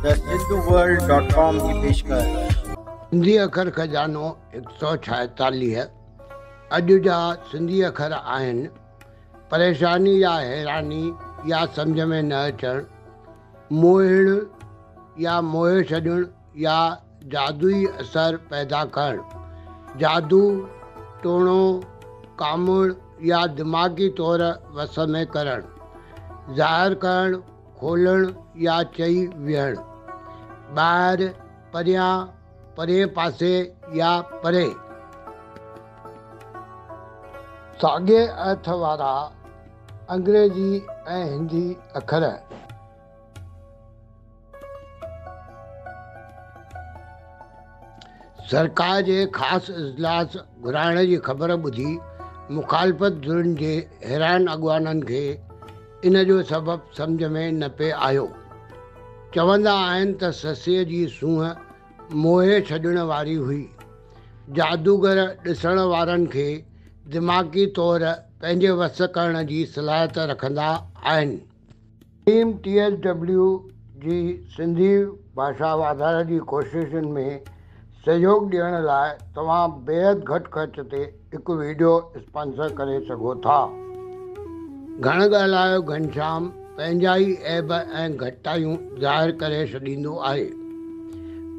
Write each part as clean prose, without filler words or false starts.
The सिंधुवर्ल्ड.com की पेशकश। सिंधी अखर खजानो 146। अॼु जा सिंधी अखर आहिनि परेशानी या हैरानी या सम्झ में न अचणु, मोहिण या मोहे छॾणु या जादुई असर पैदा करणु, जादू टोणो कामुड़ या दिमाग़ी तौर वस में करणु, ज़ाहिर करणु खोलणु या चई विहणु, ॿाहिरि परियां परे पासे या परे। साॻिए अर्थ वारा अंग्रेजी ऐं हिंदी अखर। सरकार जे ख़ासि इजलास घुराइण जी ख़बर ॿुधी मुखालफ़त धुरनि जे हैरान अॻवाननि खे इन जो सबबु सम्झ में न पिए आयो। चवंदा आहिनि त ससीअ जी सूंहं मोहे छॾण वारी हुई। जादूगर ॾिसण वारनि खे दिमाग़ी तौर पंहिंजे वस करण जी सलाहियत रखंदा आहिनि। टीम TSW जी सिंधी भाषा वाधारे जी कोशिशुनि में सहयोग ॾियण लाइ तव्हां बेहद घटि ख़र्च ते हिकु वीडियो स्पॉन्सर करे सघो था। घण ॻाल्हायो घनश्याम पंहिंजा ई ऐब ऐं घटितायूं ज़ाहिर करे छॾींदो आहे।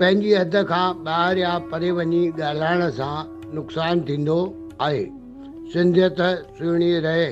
पंहिंजी हद खां ॿाहिरि या परे वञी ॻाल्हाइण सां नुक़सानु थींदो आहे। सिंधियत सुहिणी रहे।